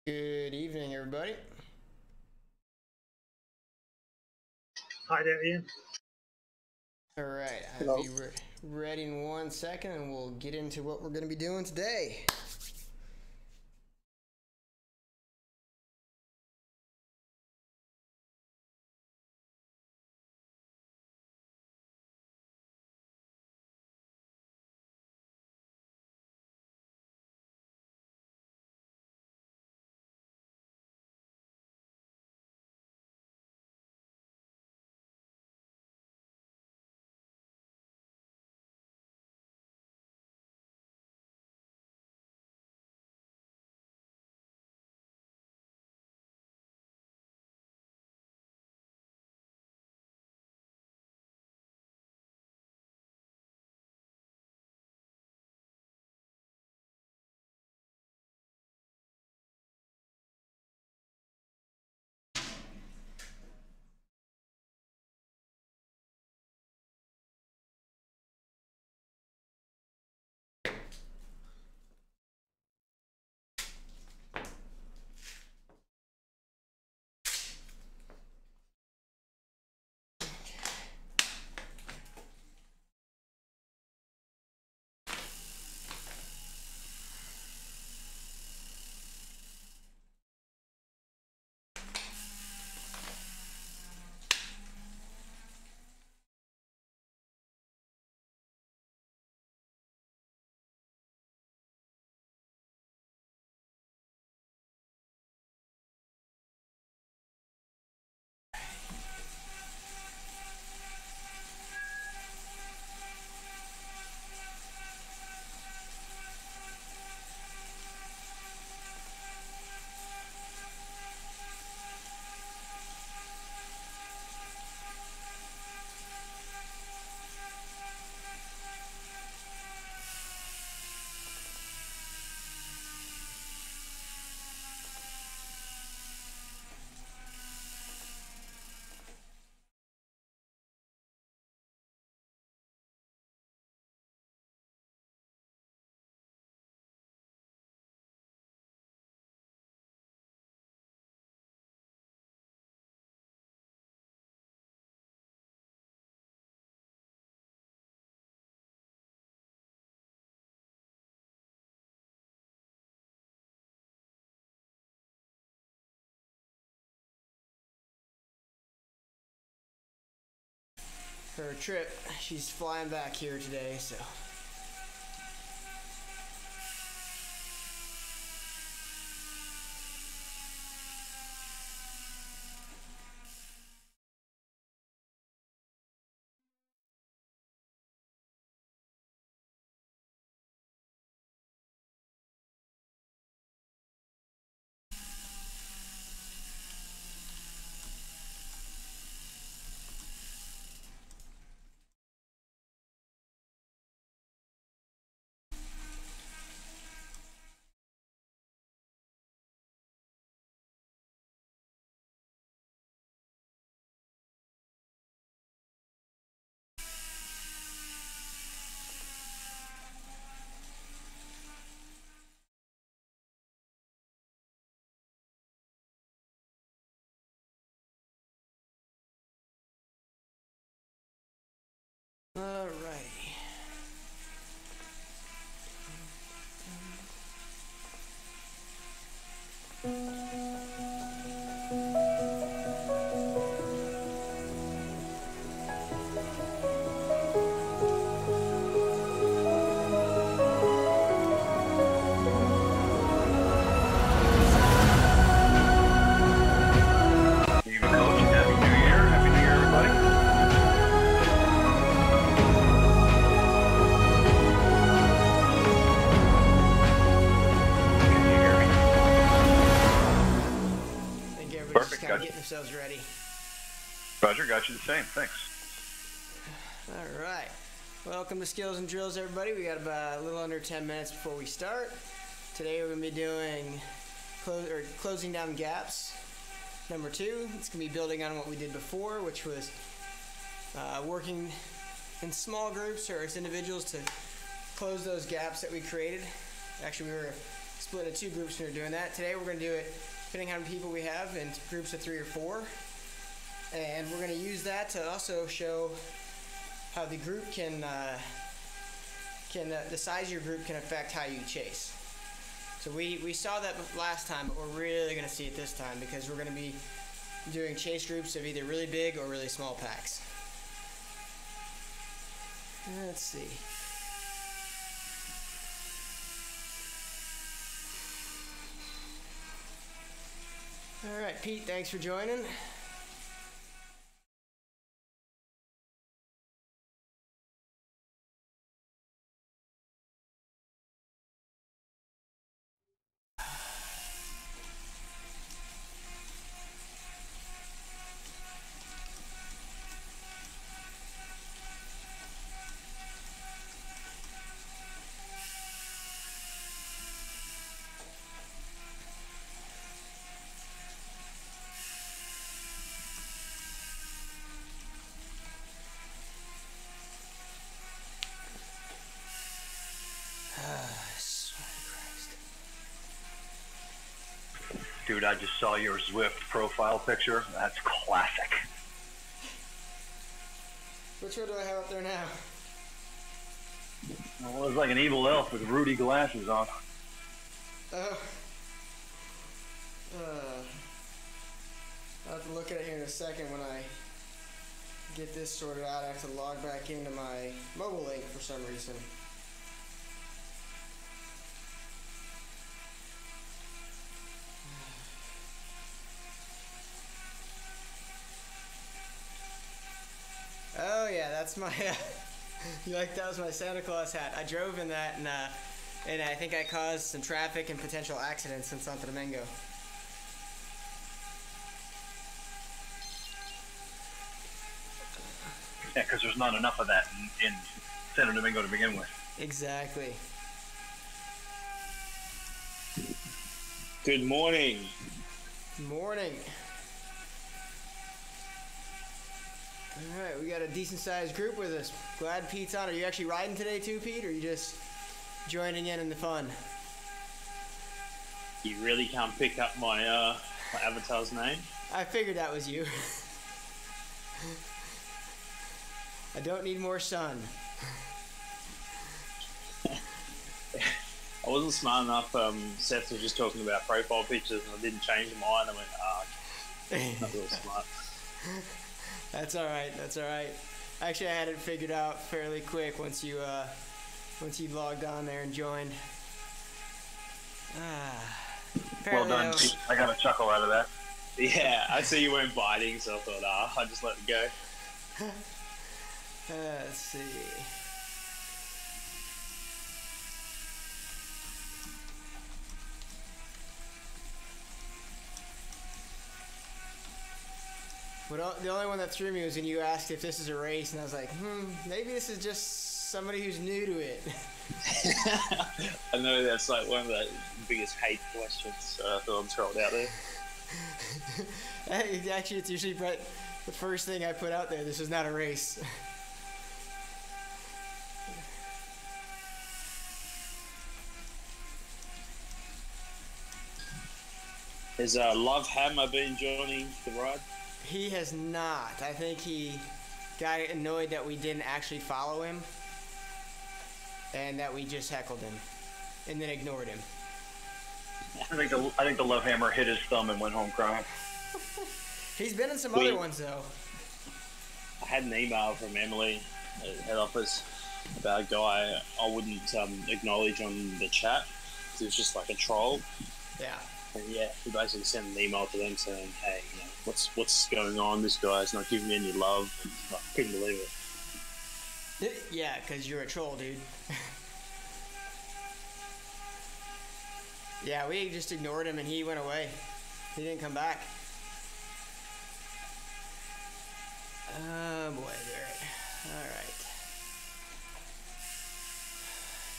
Good evening, everybody. Hi there, Ian. All right, Hello. I'll be ready in 1 second, and we'll get into what we're going to be doing today. Her trip, she's flying back here today, so. Alrighty. Even coach, Happy New Year. Happy New Year, everybody. Can you hear me? I think everybody's Perfect, just kind of gotcha. getting themselves ready. Roger, got you the same. Thanks. All right. Welcome to Skillz and Drillz, everybody. We got about a little under 10 minutes before we start. Today we're going to be doing closing down gaps. Number 2, it's going to be building on what we did before, which was working in small groups or as individuals to close those gaps that we created. Actually, we were split into two groups when we're doing that. Today we're going to do it, depending on how many people we have, in groups of 3 or 4. And we're going to use that to also show how the group the size of your group can affect how you chase. So we saw that last time, but we're really going to see it this time because we're going to be doing chase groups of either really big or really small packs. Let's see. All right, Pete, thanks for joining. Dude, I just saw your Zwift profile picture. That's classic. Which one do I have up there now? Well, it was like an evil elf with Rudy glasses on. Oh. I'll have to look at it here in a second when I get this sorted out. I have to log back into my mobile link for some reason. Oh yeah, that's my. That was my Santa Claus hat. I drove in that, and I think I caused some traffic and potential accidents in Santo Domingo. Yeah, because there's not enough of that in Santo Domingo to begin with. Exactly. Good morning. Morning. All right, we got a decent-sized group with us. Glad Pete's on. Are you actually riding today too, Pete, or are you just joining in the fun? You really can't pick up my my avatar's name. I figured that was you. I don't need more sun. I wasn't smart enough. Seth was just talking about profile pictures, and I didn't change mine. I went, not real smart. That's all right. That's all right. Actually, I had it figured out fairly quick once you logged on there and joined. Well done, Pete. I got a chuckle out of that. Yeah, I see you weren't biting, so I thought, I'll just let it go. Let's see. But the only one that threw me was when you asked if this is a race, and I was like, maybe this is just somebody who's new to it. I know that's like one of the biggest hate questions that I'm throwing out there. Actually, it's usually the first thing I put out there. This is not a race. Has Love Hammer been joining the ride? He has not. I think he got annoyed that we didn't actually follow him and that we just heckled him and then ignored him. I think the Love Hammer hit his thumb and went home crying. He's been in some other ones though. I had an email from Emily at head office about a guy I wouldn't acknowledge on the chat because he was just like a troll. Yeah. And yeah, he basically sent an email to them saying, "Hey, what's going on? This guy's not giving me any love." I couldn't believe it. Yeah, because you're a troll, dude. Yeah, we just ignored him and he went away. He didn't come back. Oh boy, Barrett. All right.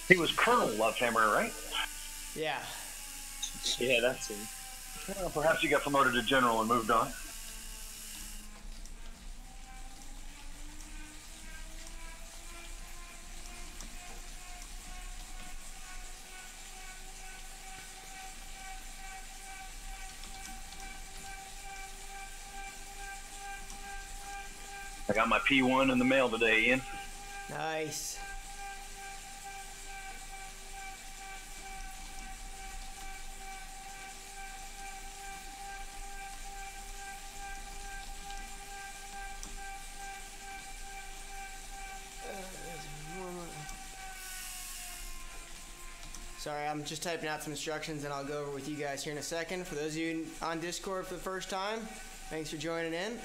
He was Colonel Love Hammer, right? Yeah. Yeah, that's him. Well, perhaps he got promoted to general and moved on. I got my P1 in the mail today, Ian. Nice. Sorry, I'm just typing out some instructions and I'll go over with you guys here in a second. For those of you on Discord for the first time, thanks for joining in.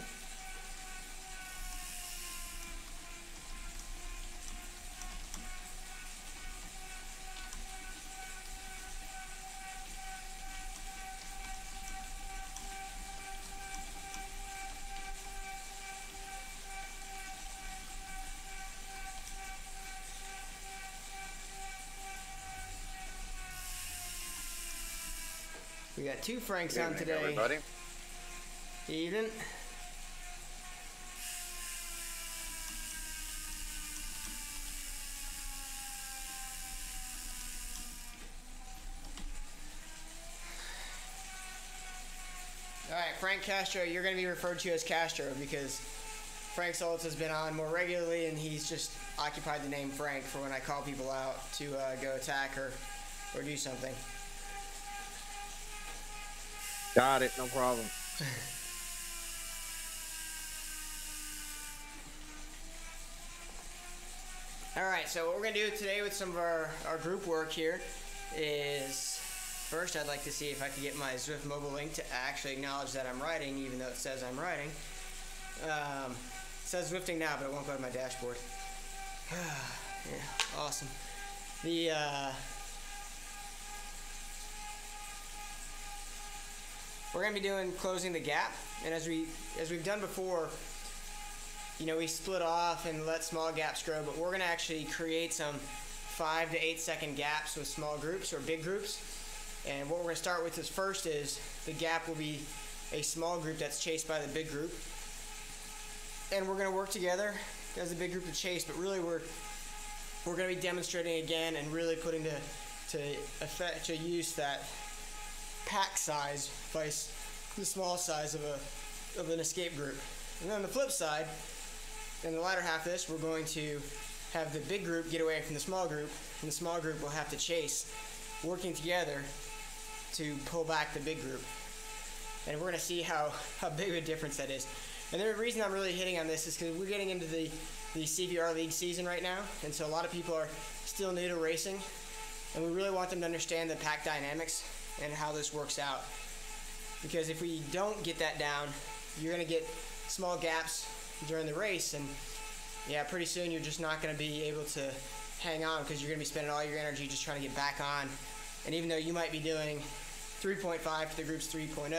We got two Franks on today. Everybody. Evening. Alright, Frank Castro, you're going to be referred to as Castro because Frank Solitz has been on more regularly and he's just occupied the name Frank for when I call people out to go attack or do something. Got it, no problem. Alright, so what we're going to do today with some of our group work here is, first I'd like to see if I can get my Zwift mobile link to actually acknowledge that I'm writing, even though it says I'm writing. It says Zwifting now, but it won't go to my dashboard. Yeah, awesome. We're going to be doing closing the gap, and as we've done before, you know, we split off and let small gaps grow, but we're going to actually create some 5 to 8 second gaps with small groups or big groups. And what we're going to start with first is the gap will be a small group that's chased by the big group, and we're going to work together as a big group to chase. But really, we're going to be demonstrating again and really putting to use that pack size by the small size of an escape group. And then on the flip side, in the latter half of this, we're going to have the big group get away from the small group, and the small group will have to chase, working together to pull back the big group. And we're going to see how big of a difference that is. And the reason I'm really hitting on this is because we're getting into the CVR League season right now, and so a lot of people are still new to racing, and we really want them to understand the pack dynamics and how this works out. Because if we don't get that down, you're going to get small gaps during the race, and yeah, pretty soon you're just not going to be able to hang on because you're going to be spending all your energy just trying to get back on. And even though you might be doing 3.5 for the group's 3.0,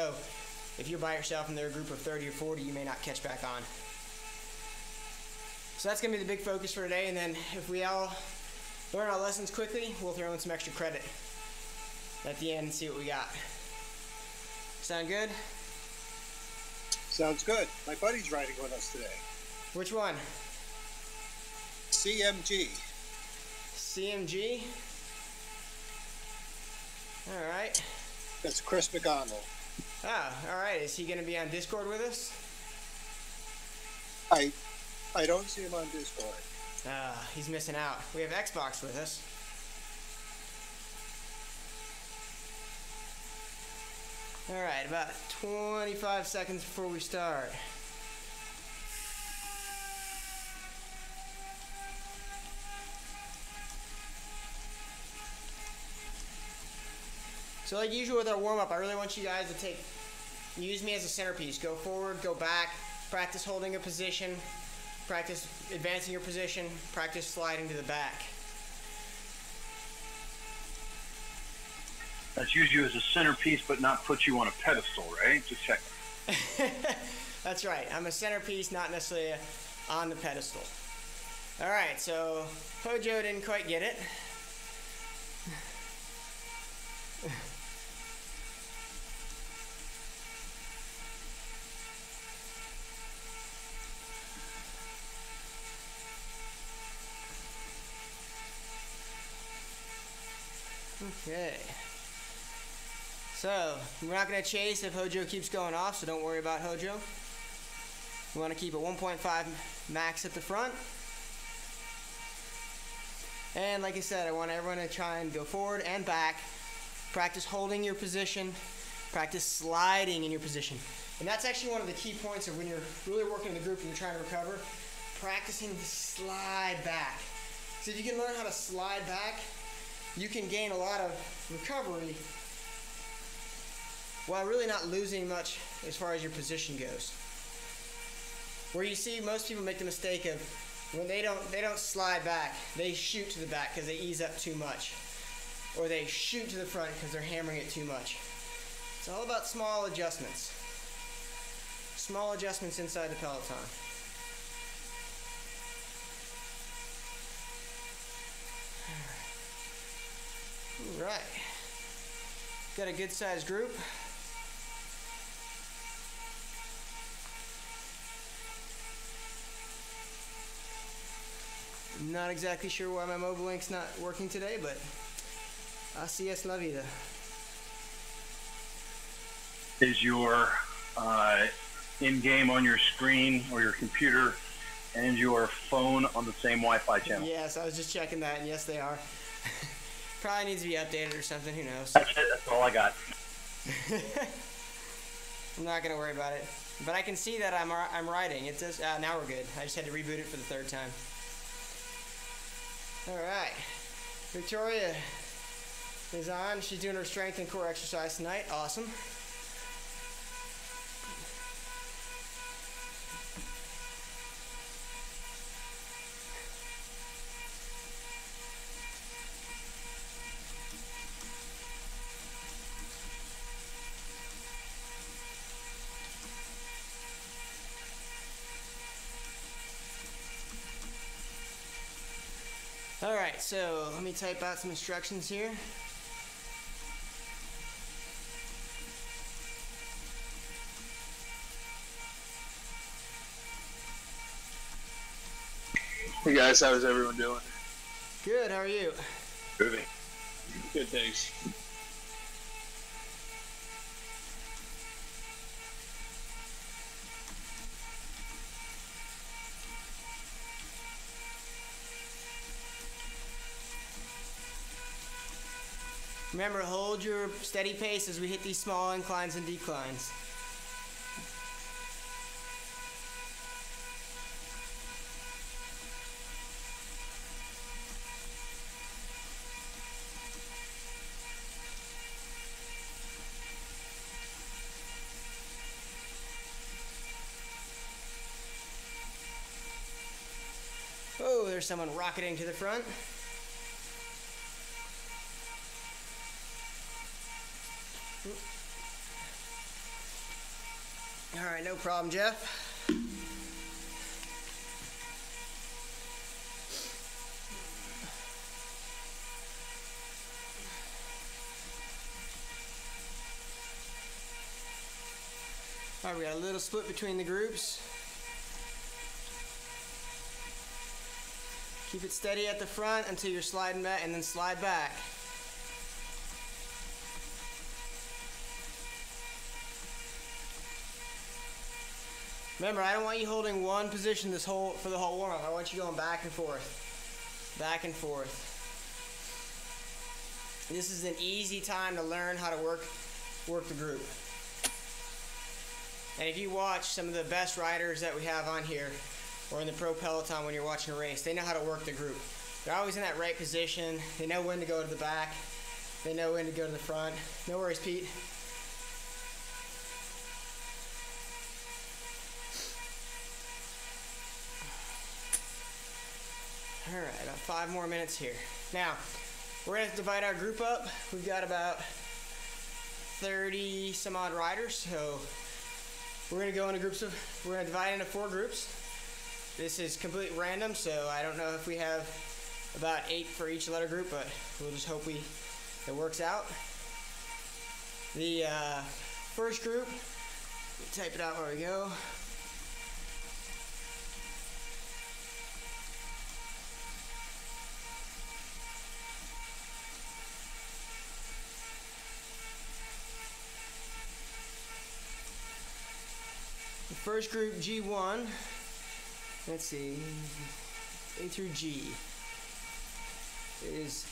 if you're by yourself and they're a group of 30 or 40, you may not catch back on. So that's going to be the big focus for today, and then if we all learn our lessons quickly, we'll throw in some extra credit at the end and see what we got. Sound good? Sounds good. My buddy's riding with us today. Which one? CMG. CMG? Alright. That's Chris McGonnell. Ah, alright. Is he going to be on Discord with us? I don't see him on Discord. Ah, he's missing out. We have Xbox with us. Alright, about 25 seconds before we start. So like usual with our warm-up, I really want you guys to use me as a centerpiece. Go forward, go back, practice holding a position, practice advancing your position, practice sliding to the back. That's use you as a centerpiece, but not put you on a pedestal, right? Just checking. That's right. I'm a centerpiece, not necessarily on the pedestal. All right, so Hojo didn't quite get it. Okay. So, we're not going to chase if Hojo keeps going off, so don't worry about Hojo. You want to keep a 1.5 max at the front. And like I said, I want everyone to try and go forward and back. Practice holding your position. Practice sliding in your position. And that's actually one of the key points of when you're really working in the group and you're trying to recover. Practicing to slide back. So if you can learn how to slide back, you can gain a lot of recovery while really not losing much as far as your position goes. Where you see most people make the mistake of when they don't slide back, they shoot to the back because they ease up too much. Or they shoot to the front because they're hammering it too much. It's all about small adjustments. Small adjustments inside the Peloton. All right. Got a good sized group. I'm not exactly sure why my mobile link's not working today, but así es la vida. Is your in-game on your screen or your computer and your phone on the same Wi-Fi channel? Yes, I was just checking that, and yes, they are. Probably needs to be updated or something, who knows. That's it, that's all I got. I'm not going to worry about it. But I can see that I'm writing. It says, now we're good. I just had to reboot it for the third time. All right. Victoria is on. She's doing her strength and core exercise tonight. Awesome. All right, so let me type out some instructions here. Hey guys, how's everyone doing? Good, how are you? Moving. Good, thanks. Remember, hold your steady pace as we hit these small inclines and declines. Oh, there's someone rocketing to the front. All right, no problem, Jeff. All right, we got a little split between the groups. Keep it steady at the front until you're sliding back, and then slide back. Remember, I don't want you holding one position for the whole warm-up. I want you going back and forth. Back and forth. This is an easy time to learn how to work the group. And if you watch some of the best riders that we have on here, or in the Pro Peloton when you're watching a race, they know how to work the group. They're always in that right position. They know when to go to the back. They know when to go to the front. No worries, Pete. All right, about 5 more minutes here. Now, we're going to divide our group up. We've got about 30 some odd riders, so we're going to go into we're going to divide into 4 groups. This is completely random, so I don't know if we have about 8 for each letter group, but we'll just hope it works out. The first group, type it out where we go. The First group, G1. Let's see, A through G is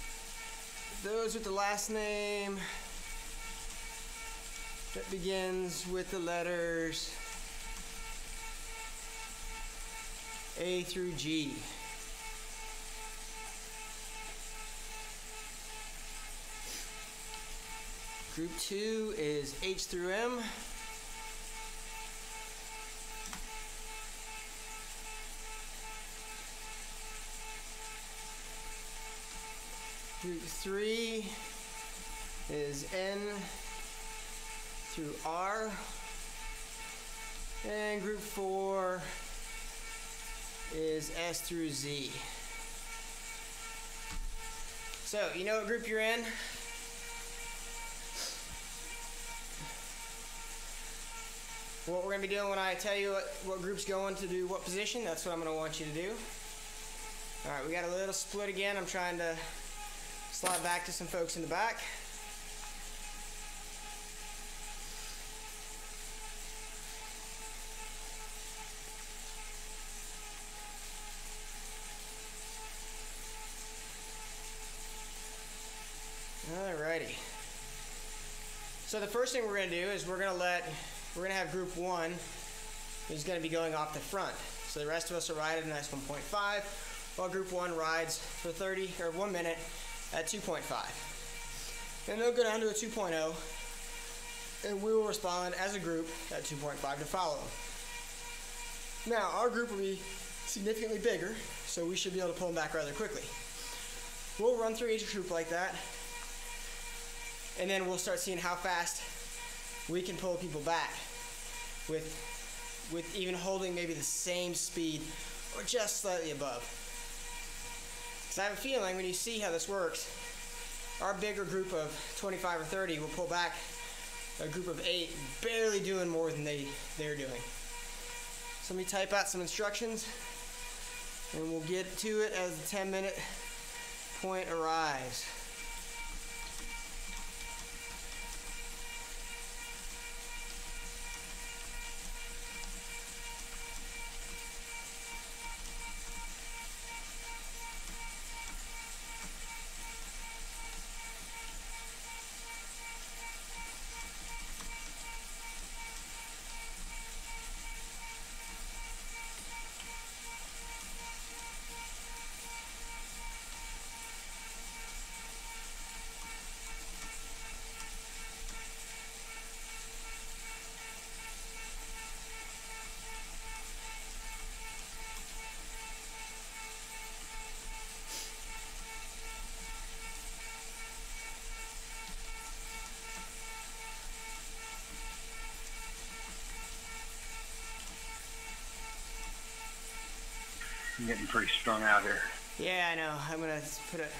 those with the last name that begins with the letters A through G. Group 2 is H through M. Group 3 is N through R. And group 4 is S through Z. So, you know what group you're in? What we're going to be doing when I tell you what group's going to do what position, that's what I'm going to want you to do. Alright, we got a little split again. I'm trying to slide back to some folks in the back. Alrighty. So the first thing we're going to do is we're going to have group 1 who's going to be going off the front. So the rest of us will ride at a nice 1.5, while group 1 rides for 1 minute at 2.5. Then they'll go down to a 2.0, and we will respond as a group at 2.5 to follow them. Now, our group will be significantly bigger, so we should be able to pull them back rather quickly. We'll run through each group like that, and then we'll start seeing how fast we can pull people back with even holding maybe the same speed or just slightly above. Because I have a feeling when you see how this works, our bigger group of 25 or 30 will pull back a group of 8 barely doing more than they're doing. So let me type out some instructions and we'll get to it as the 10-minute point arrives. I'm getting pretty strung out here. Yeah, I know. I'm gonna put it.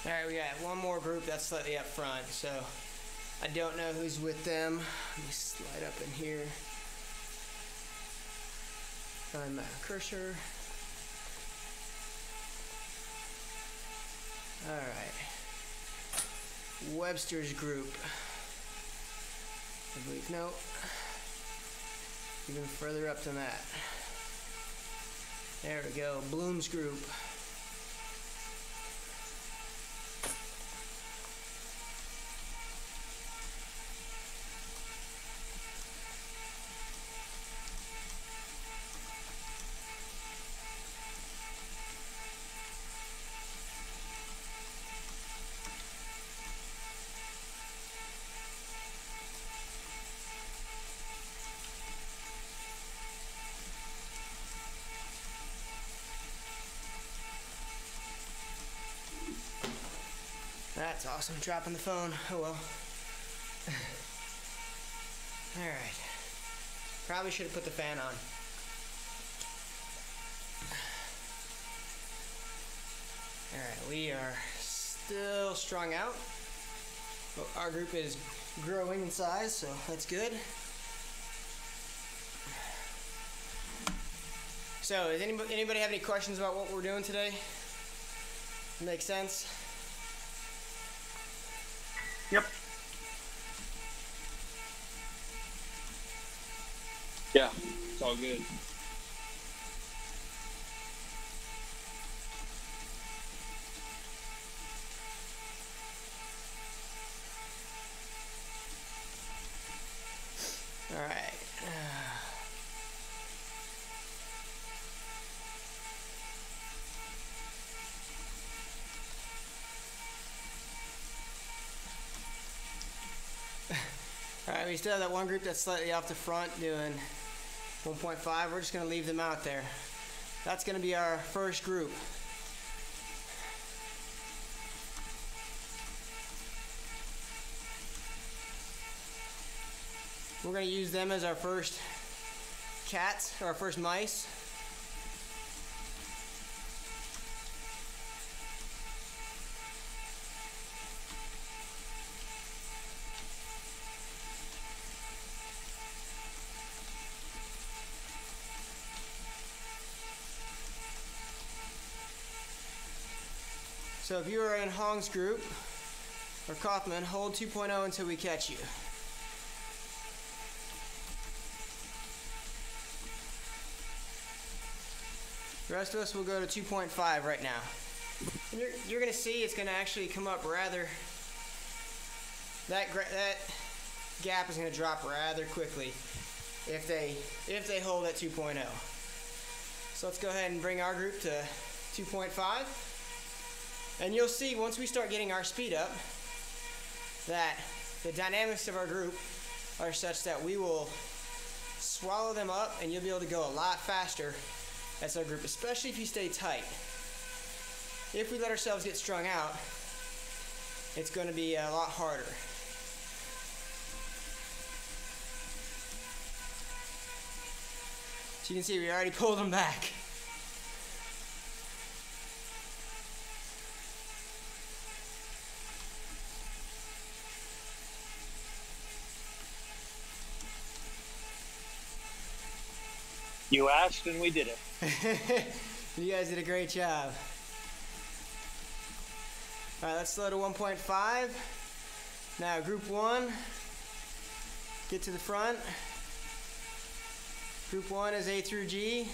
Alright, we got one more group that's slightly up front, so I don't know who's with them. Let me slide up in here. Find my cursor. Alright. Webster's group. I believe, no. Even further up than that. There we go, Bloom's group. That's awesome, dropping the phone. Oh well. Alright. Probably should have put the fan on. Alright, we are still strung out. Well, our group is growing in size, so that's good. So, does anybody have any questions about what we're doing today? Make sense? Yep. Yeah, it's all good. All right. All right, we still have that one group that's slightly off the front doing 1.5. We're just going to leave them out there. That's going to be our first group. We're going to use them as our first cats, or our first mice. So if you are in Hong's group, or Kaufman, hold 2.0 until we catch you. The rest of us will go to 2.5 right now. And you're going to see it's going to actually come up rather, that gap is going to drop rather quickly if they hold at 2.0. So let's go ahead and bring our group to 2.5. And you'll see once we start getting our speed up that the dynamics of our group are such that we will swallow them up and you'll be able to go a lot faster as our group, especially if you stay tight. If we let ourselves get strung out, it's going to be a lot harder. So you can see we already pulled them back. You asked and we did it. You guys did a great job. All right, let's slow to 1.5. Now group 1, get to the front. Group 1 is A through G.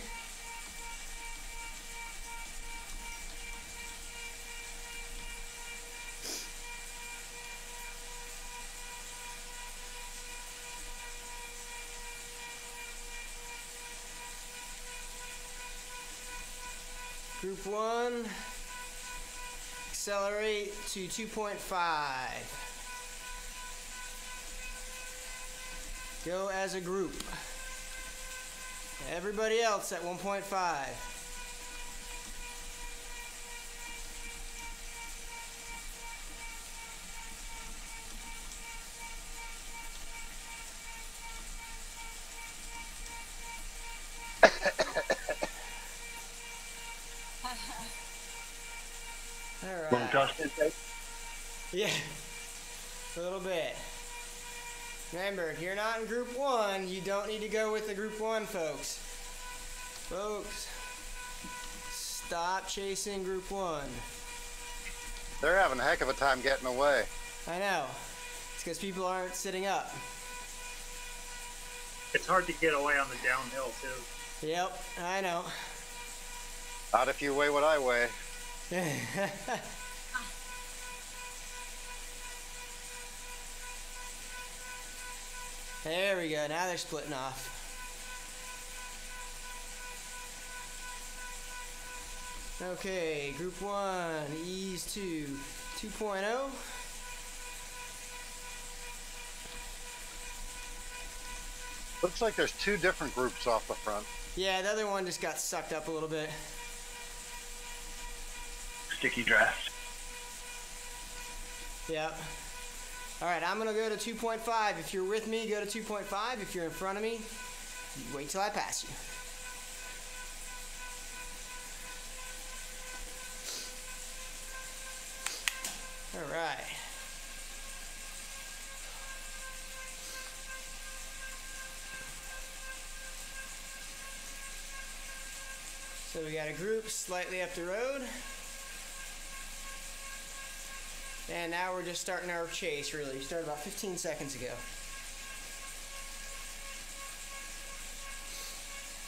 Group 1, accelerate to 2.5. Go as a group. Everybody else at 1.5. Little dust intake. Yeah, a little bit. Remember, if you're not in group 1, you don't need to go with the group 1 folks. Folks, stop chasing group 1. They're having a heck of a time getting away. I know. It's because people aren't sitting up. It's hard to get away on the downhill, too. Yep, I know. Not if you weigh what I weigh. There we go. Now they're splitting off. Okay, group 1, ease to 2.0. Looks like there's two different groups off the front. Yeah, the other one just got sucked up a little bit. Sticky draft. Yep. Alright, I'm going to go to 2.5. If you're with me, go to 2.5. If you're in front of me, wait till I pass you. All right. So we got a group slightly up the road. And now we're just starting our chase, really. We started about 15 seconds ago.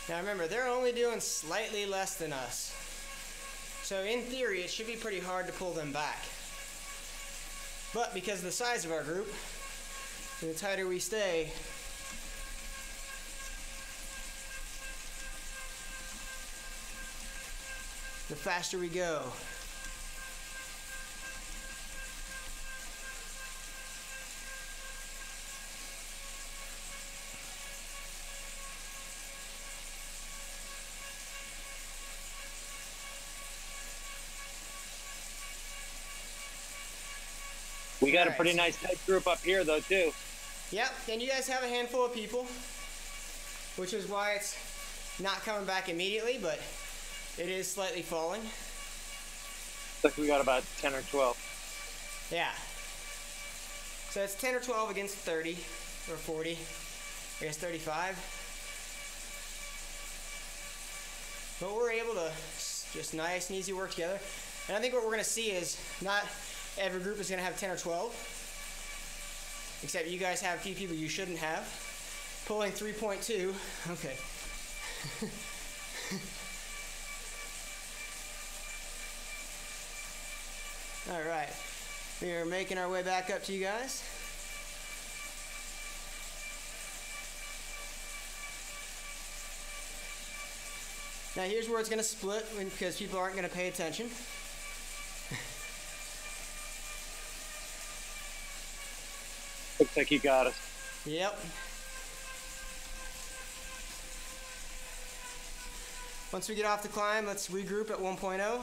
Now remember, they're only doing slightly less than us. So in theory, it should be pretty hard to pull them back. But because of the size of our group, and the tighter we stay, the faster we go. We got a pretty nice tight group up here, though, too. Yep, and you guys have a handful of people, which is why it's not coming back immediately, but it is slightly falling. Looks like we got about 10 or 12. Yeah. So it's 10 or 12 against 30 or 40. I guess 35. But we're able to just nice and easy work together. And I think what we're going to see is not every group is going to have 10 or 12. Except you guys have a few people you shouldn't have. Pulling 3.2. Okay. All right. We are making our way back up to you guys. Now here's where it's going to split because people aren't going to pay attention. Looks like you got us. Yep. Once we get off the climb, let's regroup at 1.0.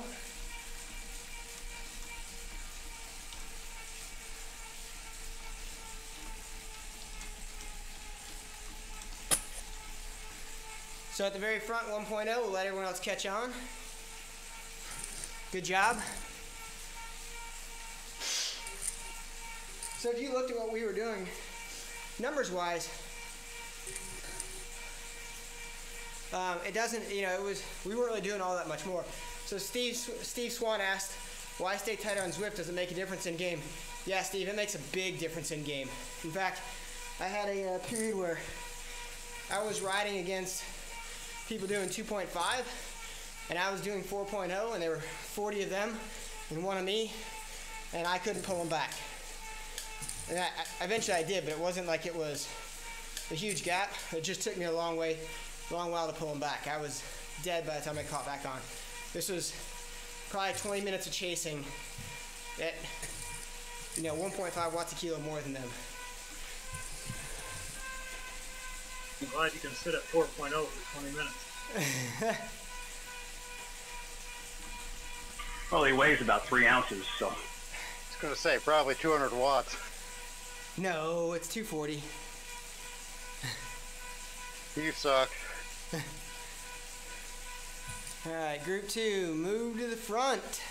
So at the very front, 1.0, we'll let everyone else catch on. Good job. So if you looked at what we were doing, numbers-wise, it doesn't, you know, we weren't really doing all that much more. So Steve Swan asked, why stay tighter on Zwift? Does it make a difference in game? Yeah, Steve, it makes a big difference in game. In fact, I had a period where I was riding against people doing 2.5, and I was doing 4.0, and there were 40 of them and one of me, and I couldn't pull them back. And eventually I did, but it wasn't like it was a huge gap. It just took me a long while to pull them back. I was dead by the time I caught back on. This was probably 20 minutes of chasing at, 1.5 watts a kilo more than them. I'm glad you can sit at 4.0 for 20 minutes. Well, he weighs about 3 ounces, so. I was going to say, probably 200 watts. No, it's 240. You suck. All right, group 2, move to the front.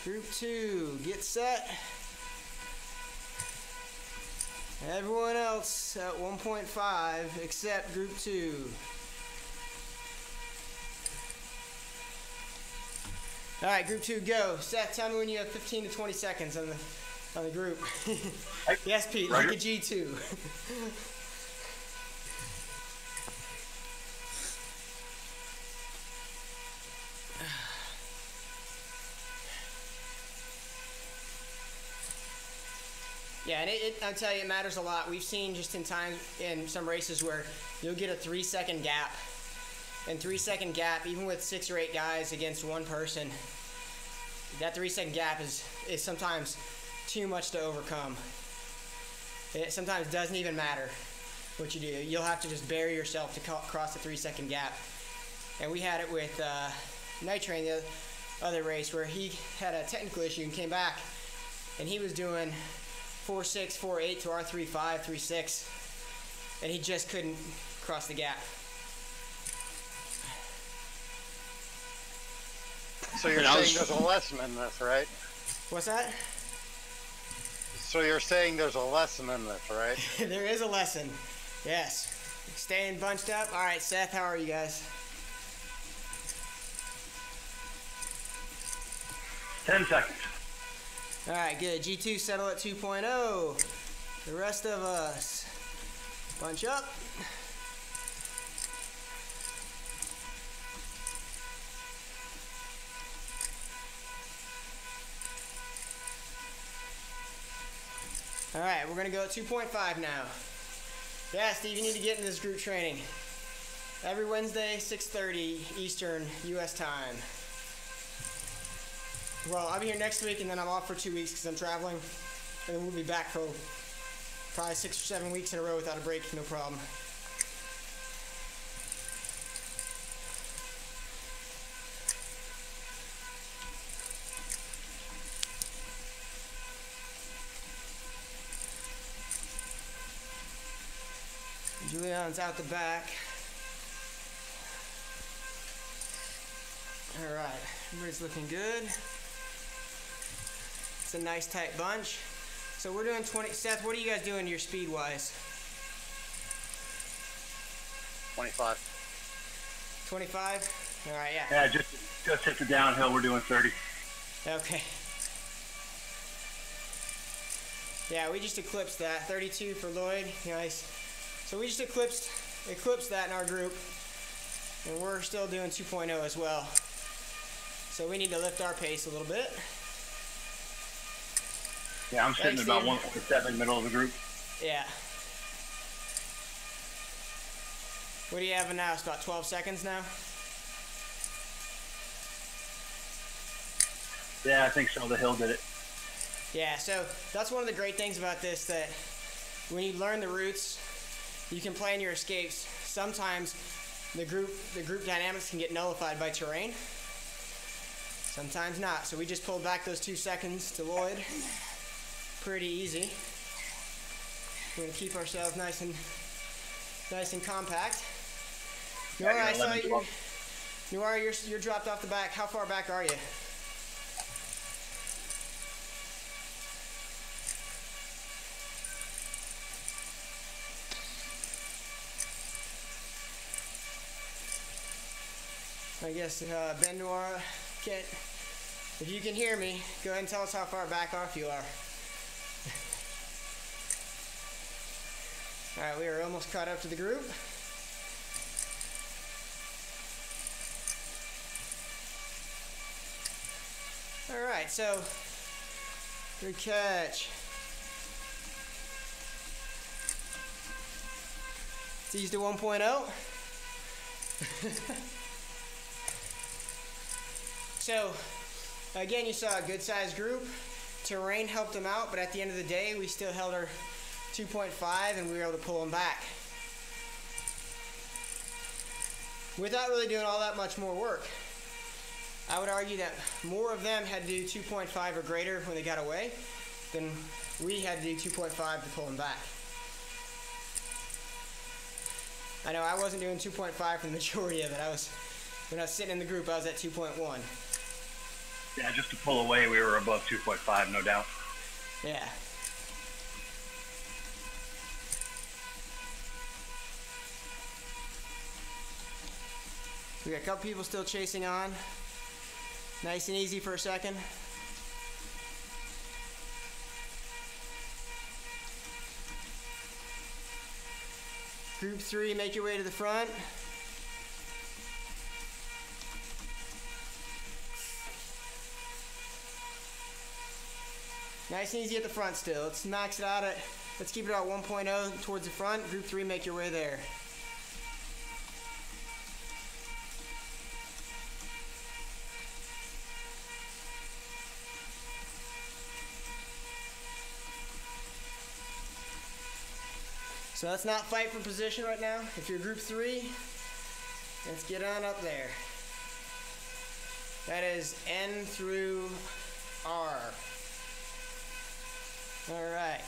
Group 2, get set. Everyone else at 1.5 except group 2. All right, group 2, go. Seth, tell me when you have 15 to 20 seconds on the group. Yes, Pete, like a G2. Yeah, and I'll tell you, it matters a lot. We've seen just in some races where you'll get a 3-second gap. And 3-second gap, even with 6 or 8 guys against one person, that 3-second gap is sometimes too much to overcome. It sometimes doesn't even matter what you do. You'll have to just bury yourself to cross the 3-second gap. And we had it with Night Train, the other race, where he had a technical issue and came back, and he was doing 4.6, 4.8 to our 3.5, 3.6, and he just couldn't cross the gap. So you're saying there's a lesson in this, right? What's that? So you're saying there's a lesson in this, right? There is a lesson. Yes. Staying bunched up. All right, Seth, how are you guys? 10 seconds. All right, good. G2 settle at 2.0. The rest of us, bunch up. All right, we're gonna go at 2.5 now. Yeah, Steve, you need to get into this group training. Every Wednesday, 6:30 Eastern US time. Well, I'll be here next week, and then I'm off for 2 weeks because I'm traveling. And then we'll be back for probably 6 or 7 weeks in a row without a break, no problem. Julian's out the back. All right, everybody's looking good. It's a nice tight bunch. So we're doing 20. Seth, what are you guys doing your speed wise? 25. 25? All right, yeah. Yeah, just hit the downhill. We're doing 30. Okay. Yeah, we just eclipsed that. 32 for Lloyd. Nice. So we just eclipsed that in our group. And we're still doing 2.0 as well. So we need to lift our pace a little bit. Yeah, I'm sitting Thanks, about Steve. 1.7 middle of the group. Yeah. What do you have now? It's about 12 seconds now? Yeah, I think so. The hill did it. Yeah, so that's one of the great things about this, that when you learn the routes, you can plan your escapes. Sometimes the group dynamics can get nullified by terrain. Sometimes not. So we just pulled back those 2 seconds to Lloyd. Pretty easy. We're gonna keep ourselves nice and compact. Nora, I saw you. Nora, you're dropped off the back. How far back are you? I guess Ben Noir can't. If you can hear me, go ahead and tell us how far back off you are. All right, we are almost caught up to the group. All right, so good catch. It's eased to 1.0. So, again, you saw a good-sized group. Terrain helped them out, but at the end of the day, we still held our 2.5, and we were able to pull them back without really doing all that much more work. I would argue that more of them had to do 2.5 or greater when they got away than we had to do 2.5 to pull them back. I know I wasn't doing 2.5 for the majority of it. When I was sitting in the group, I was at 2.1. Yeah, just to pull away, we were above 2.5, no doubt. Yeah. We got a couple people still chasing on. Nice and easy for a second. Group 3, make your way to the front. Nice and easy at the front still. Let's max it out at, let's keep it at 1.0 towards the front. Group 3, make your way there. So let's not fight for position right now. If you're group 3, let's get on up there. That is N through R. All right.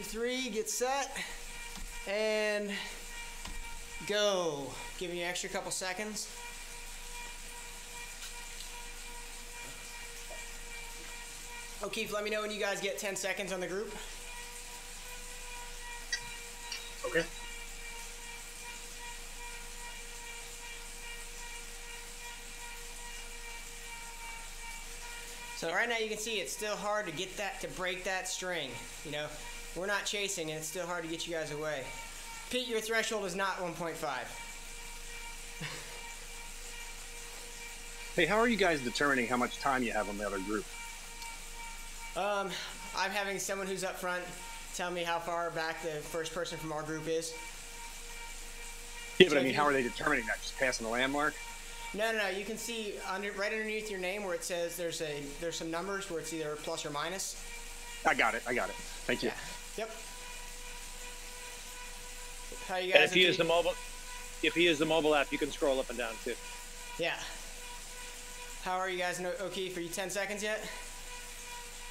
3, get set, and go. Giving you an extra couple seconds. O'Keefe, let me know when you guys get 10 seconds on the group. Okay. So right now you can see it's still hard to get that, to break that string. You know, we're not chasing and it's still hard to get you guys away. Pete, your threshold is not 1.5. Hey, how are you guys determining how much time you have on the other group? I'm having someone who's up front tell me how far back the first person from our group is. Yeah, but I mean, how are they determining that? Just passing a landmark? No. You can see right underneath your name where it says there's some numbers where it's either plus or minus. I got it. Thank you. Yeah. Yep. How you guys? And if you use the mobile app, you can scroll up and down too. Yeah. How are you guys, O'Keefe? Are you 10 seconds yet?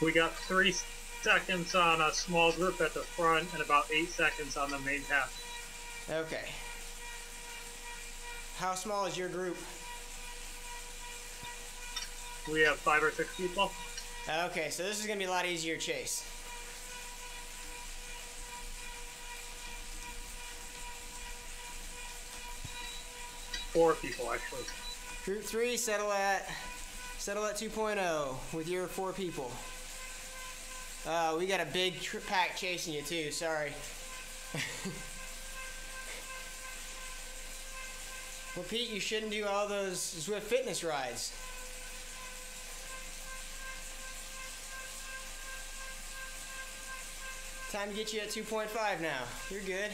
We got 3 seconds on a small group at the front and about 8 seconds on the main path. Okay. How small is your group? We have 5 or 6 people. Okay, so this is going to be a lot easier to chase. Four people, actually. Group 3, settle at 2.0 with your 4 people. We got a big pack chasing you too, sorry. Well, Pete, you shouldn't do all those Zwift fitness rides. Time to get you at 2.5 now. You're good.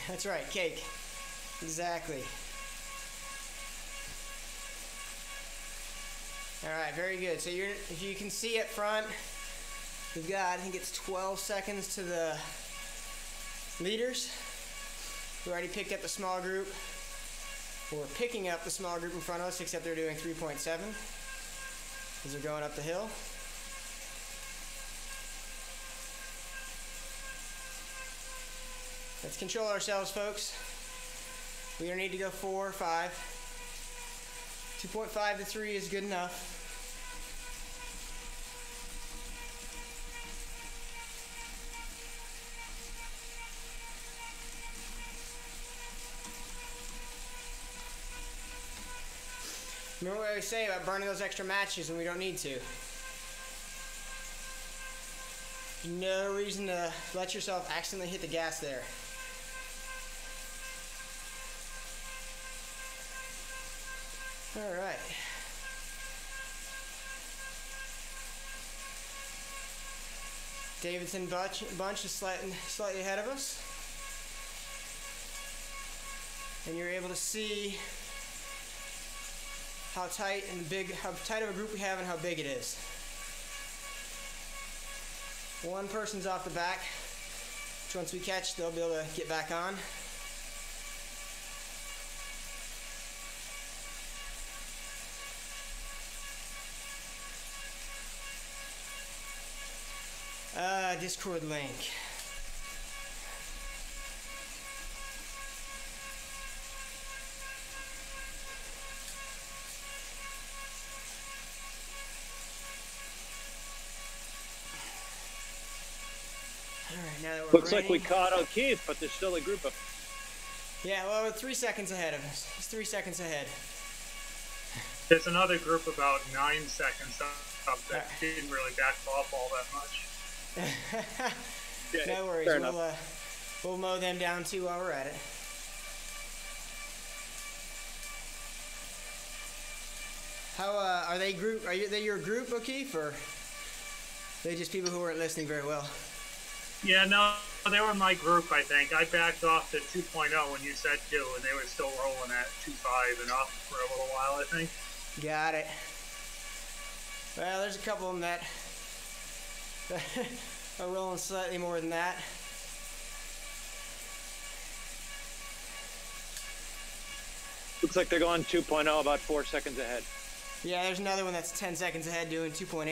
That's right, cake. Exactly. All right, very good. So if you can see up front, we've got, I think it's 12 seconds to the leaders. We already picked up the small group. We're picking up the small group in front of us, except they're doing 3.7 as they're going up the hill. Let's control ourselves, folks. We don't need to go 4 or 5. 2.5 to 3 is good enough. Remember what I always say about burning those extra matches when we don't need to. No reason to let yourself accidentally hit the gas there. All right. Davidson bunch is slightly ahead of us. And you're able to see how tight of a group we have and how big it is. One person's off the back, which once we catch, they'll be able to get back on. Discord link. All right, now that we're Looks like we caught O'Keefe, but there's still a group of. Yeah, well, we're 3 seconds ahead of us. It's 3 seconds ahead. There's another group about 9 seconds up that didn't really back off all that much. No worries. We'll mow them down too while we're at it. How are they group? Are they your group, O'Keefe, or are they just people who weren't listening very well? Yeah, no, they were my group, I think. I backed off to 2.0 when you said 2, and they were still rolling at 2.5 and up for a little while, I think. Got it. Well, there's a couple of them that are rolling slightly more than that. Looks like they're going 2.0 about 4 seconds ahead. Yeah, there's another one that's 10 seconds ahead doing 2.8.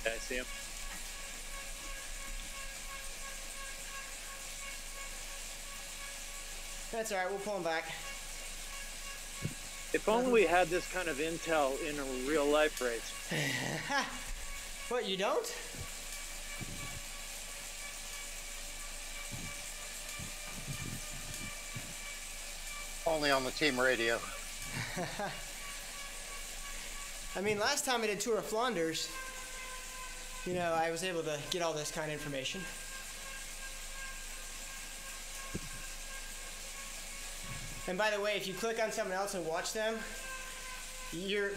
I see him. That's alright, we'll pull him back. If only we had this kind of intel in a real life race. What, you don't? Only on the team radio. I mean, last time I did Tour of Flanders, you know, I was able to get all this kind of information. And by the way, if you click on someone else and watch them,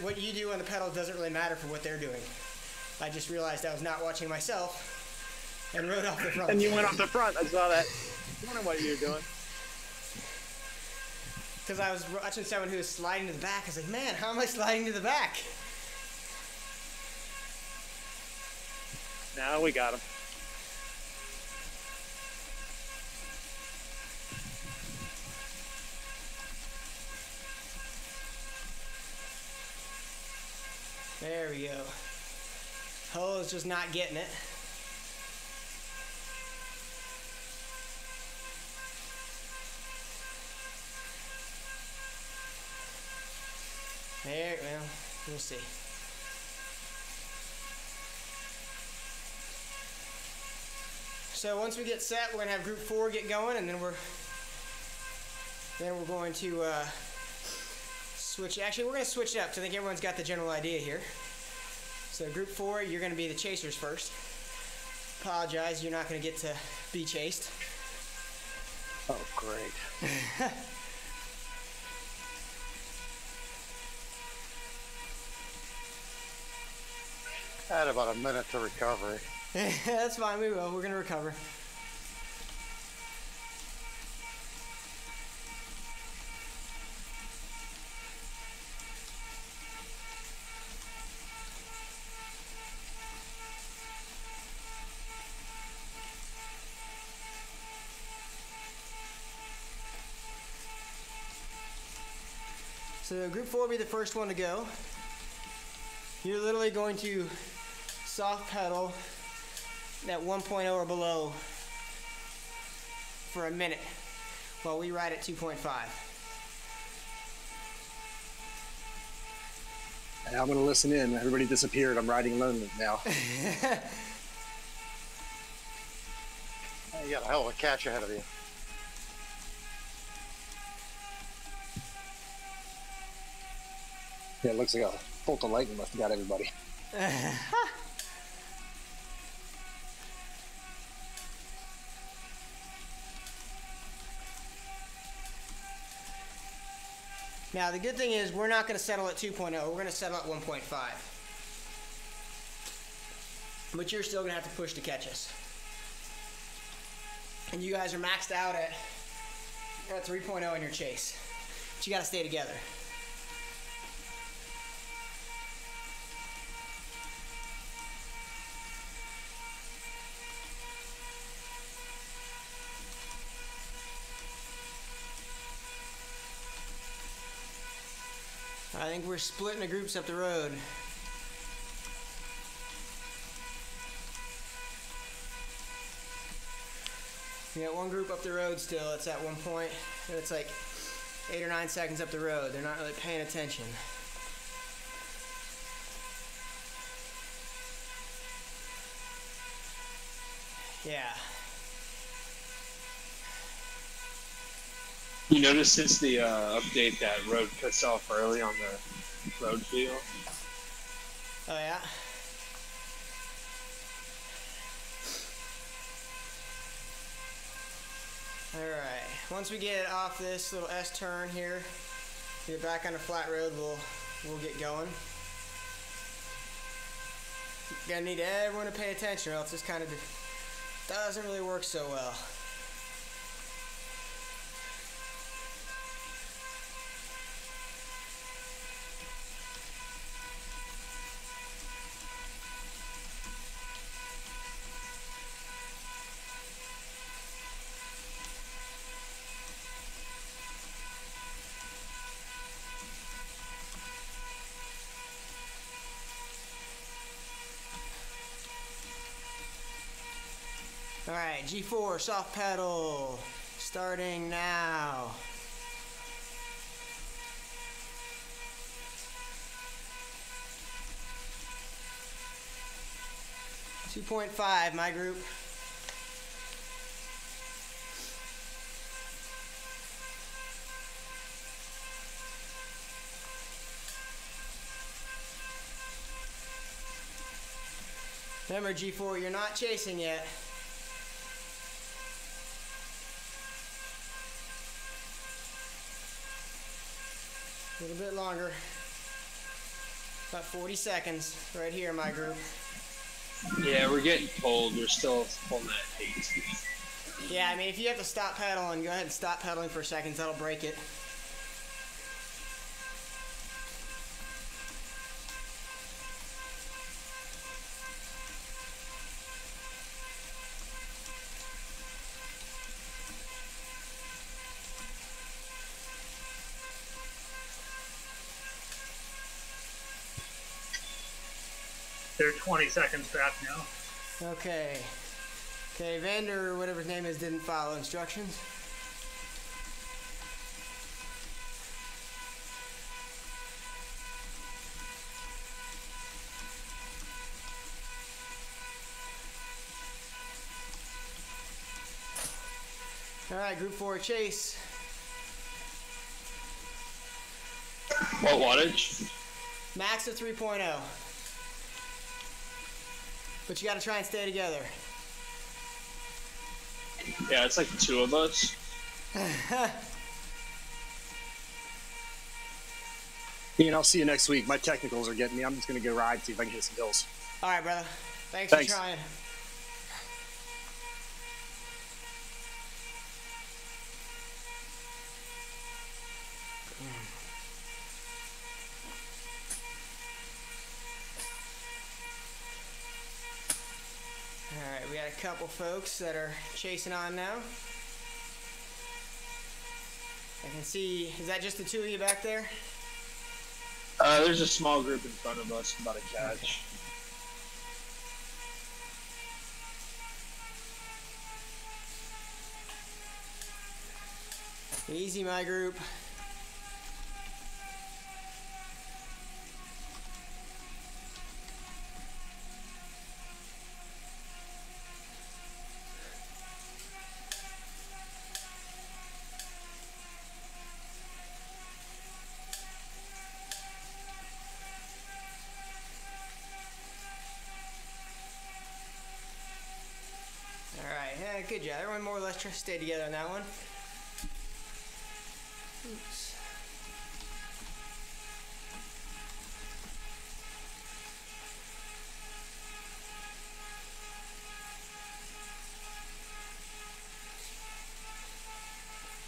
what you do on the pedals doesn't really matter for what they're doing. I just realized I was not watching myself and rode off the front. And you went off the front. I saw that. I wonder what you were doing. Because I was watching someone who was sliding to the back. I was like, man, how am I sliding to the back? Now we got him. There we go. Hull is just not getting it. There, well, we'll see. So once we get set, we're gonna have Group 4 get going, and then we're going to switch. Actually, we're gonna switch it up because I think everyone's got the general idea here. So Group 4, you're gonna be the chasers first. Apologize, you're not gonna get to be chased. Oh, great. I had about a minute to recover. That's fine, we will. We're gonna recover. So Group 4 will be the first one to go. You're literally going to soft pedal at 1.0 or below for a minute while we ride at 2.5. I'm going to listen in. Everybody disappeared. I'm riding alone now. You got a hell of a catch ahead of you. Yeah, it looks like a bolt of lightning must have got everybody. Now, the good thing is we're not going to settle at 2.0. We're going to settle at 1.5. But you're still going to have to push to catch us. And you guys are maxed out at 3.0 in your chase. But you got to stay together. I think we're splitting the groups up the road. We got one group up the road still. It's at one point, and it's like 8 or 9 seconds up the road. They're not really paying attention. Yeah. You notice since the update that road cuts off early on the road field? Oh, yeah? Alright, once we get off this little S turn here, get back on the flat road, we'll get going. Gonna need everyone to pay attention or else this kind of doesn't really work so well. right, G4 soft paddle starting now. .5, my group. Remember, G4, you're not chasing yet. A little bit longer. About 40 seconds right here, my group. Yeah, we're getting cold. We're still pulling that 8. Yeah, I mean, if you have to stop paddling, go ahead and stop paddling for seconds. That'll break it. They're 20 seconds back now. Okay. Okay, Vander, or whatever his name is, didn't follow instructions. All right, group 4 chase. What wattage? Max of 3.0. But you got to try and stay together. Yeah, it's like 2 of us. Ian, I'll see you next week. My technicals are getting me. I'm just going to go ride, see if I can hit some hills. All right, brother. Thanks for trying. Alright, we got a couple folks that are chasing on now. I can see, is that just the 2 of you back there? There's a small group in front of us about to catch. Easy, my group. Good job. Everyone more or less try to stay together on that one. Oops.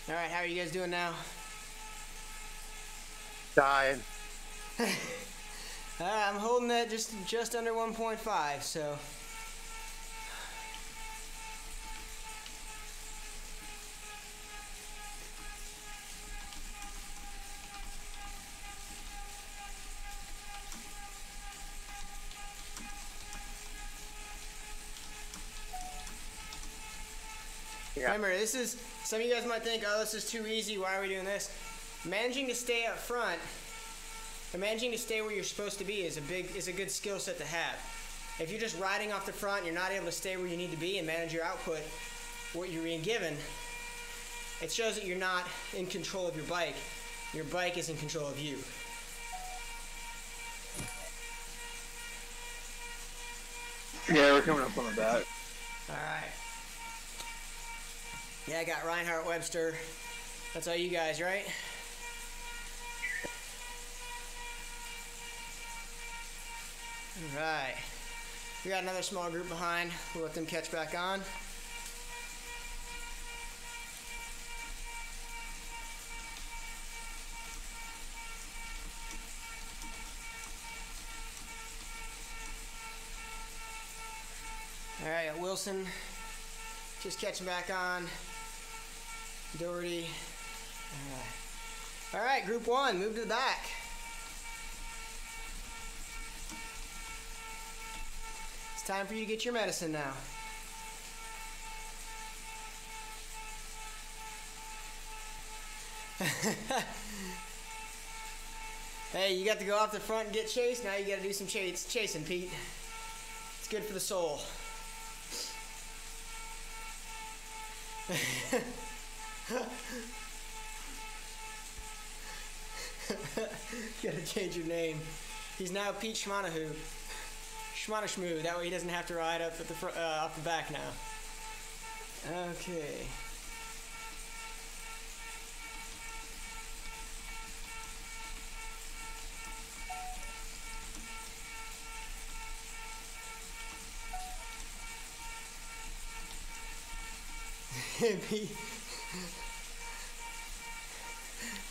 All right, how are you guys doing now? Dying. I'm holding that just under 1.5, so. Yeah. Remember, this is, some of you guys might think, oh, this is too easy, why are we doing this? Managing to stay up front, and managing to stay where you're supposed to be is a good skill set to have. If you're just riding off the front and you're not able to stay where you need to be and manage your output, what you're being given, it shows that you're not in control of your bike. Your bike is in control of you. Yeah, we're coming up on the back. All right. Yeah, I got Reinhardt Webster. That's all you guys, right? All right. We got another small group behind. We'll let them catch back on. All right, Wilson just catching back on. Doherty. All right, group 1, move to the back. It's time for you to get your medicine now. Hey, you got to go off the front and get chased. Now you got to do some chasing, Pete. It's good for the soul. You gotta change your name. He's now Pete Schmanahu. Schmanashmoo. That way he doesn't have to ride up at the off the back now. Okay.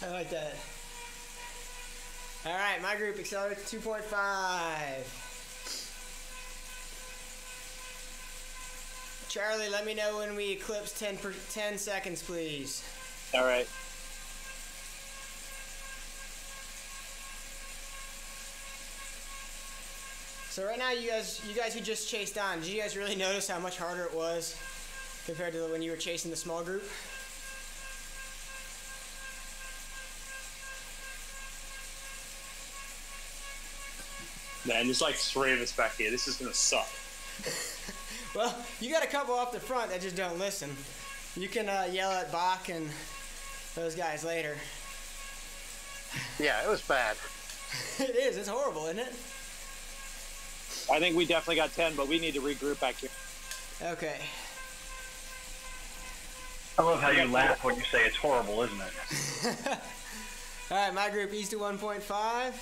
I like that. All right, my group accelerates to 2.5. Charlie, let me know when we eclipse 10 seconds, please. All right. So right now, you guys who just chased on, did you guys really notice how much harder it was compared to when you were chasing the small group? Man, there's like 3 of us back here. This is gonna suck. Well, you got a couple up the front that just don't listen. You can yell at Bach and those guys later. Yeah, it was bad. It is. It's horrible, isn't it? I think we definitely got 10, but we need to regroup back here. Okay. I love how you laugh when you say it's horrible, isn't it? All right, my group east to 1.5.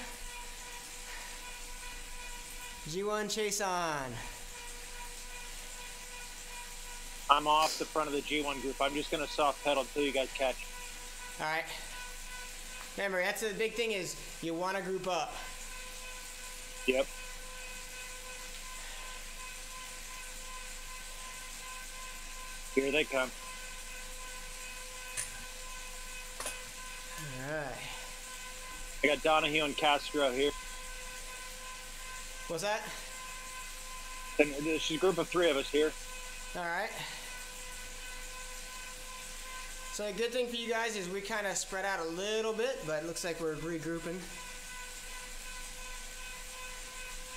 G1 chase on. I'm off the front of the G1 group. I'm just going to soft pedal until you guys catch. All right. Remember, that's the big thing is you want to group up. Yep. Here they come. All right. I got Donahue and Castro here. What's that? And there's a group of 3 of us here. All right. So a good thing for you guys is we kind of spread out a little bit, but it looks like we're regrouping.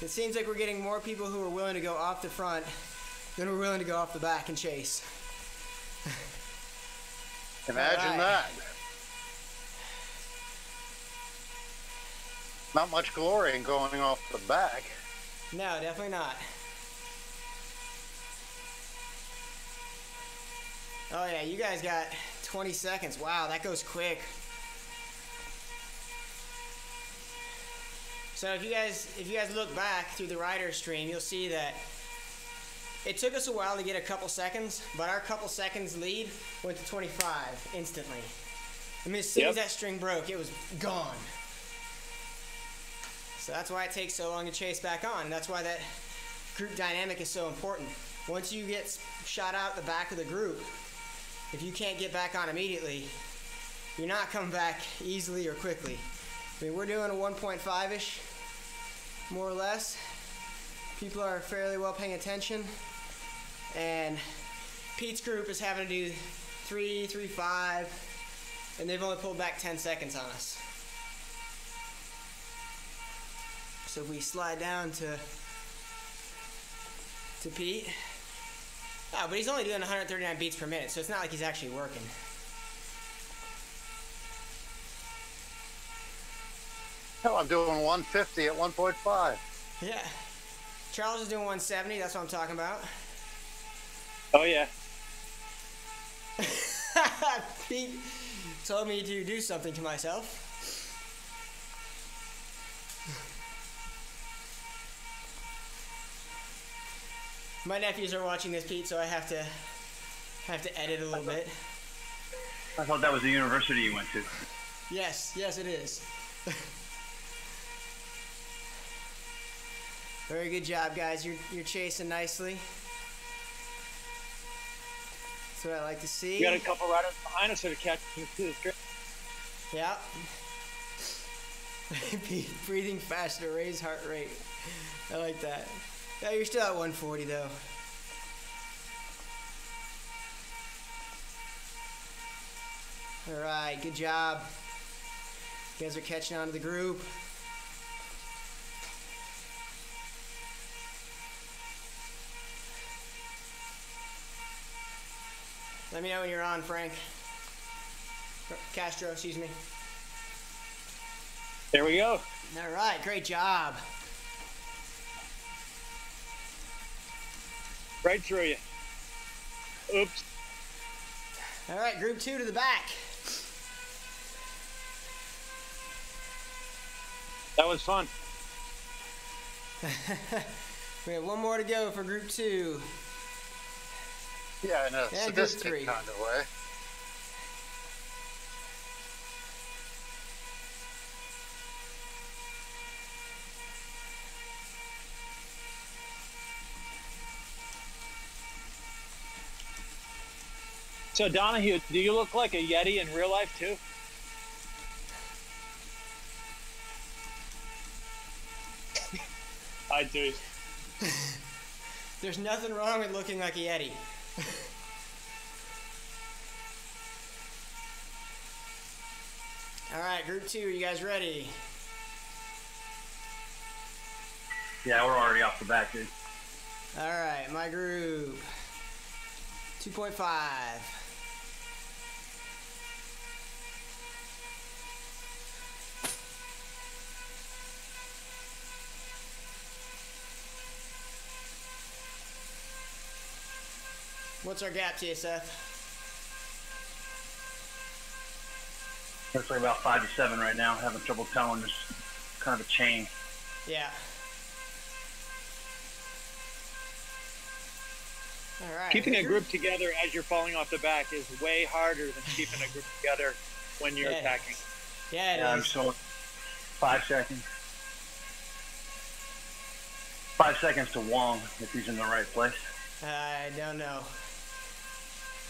It seems like we're getting more people who are willing to go off the front than we're willing to go off the back and chase. Imagine that. Not much glory in going off the back. No, definitely not. Oh yeah, you guys got 20 seconds. Wow, that goes quick. So if you guys look back through the rider stream, you'll see that it took us a while to get a couple seconds, but our couple seconds lead went to 25 instantly. I mean, as soon as that string broke, it was gone. So that's why it takes so long to chase back on. That's why that group dynamic is so important. Once you get shot out the back of the group, if you can't get back on immediately, you're not coming back easily or quickly. I mean, we're doing a 1.5-ish, more or less. People are fairly well paying attention. And Pete's group is having to do 3, 3.5, and they've only pulled back 10 seconds on us. So if we slide down to Pete. Oh, but he's only doing 139 beats per minute, so it's not like he's actually working. Hell, I'm doing 150 at 1.5. Yeah. Charles is doing 170, that's what I'm talking about. Oh, yeah. Pete told me to do something to myself. My nephews are watching this, Pete, so I have to edit a little bit. I thought that was the university you went to. Yes, it is. Very good job, guys. You're chasing nicely. That's what I like to see. We got a couple riders behind us that are catching this trip. Yeah. Breathing faster, raise heart rate. I like that. Yeah, you're still at 140 though. All right, good job. You guys are catching on to the group. Let me know when you're on, Frank. Castro, excuse me. There we go. All right, great job. Right through you. Oops. All right, group 2 to the back. That was fun. We have one more to go for group 2. Yeah, in a And group sadistic 3. kind of way. So Donahue, do you look like a Yeti in real life too? I do. There's nothing wrong with looking like a Yeti. All right, group 2, you guys ready? Yeah, we're already off the bat, dude. All right, my group. 2.5. What's our gap, TSF? Looks like about 5 to 7 right now. Having trouble telling. There's kind of a chain. Yeah. All right. Keeping a group together as you're falling off the back is way harder than keeping a group together when you're attacking. Yeah, it I'm is. showing 5 seconds. 5 seconds to Wong if he's in the right place. I don't know.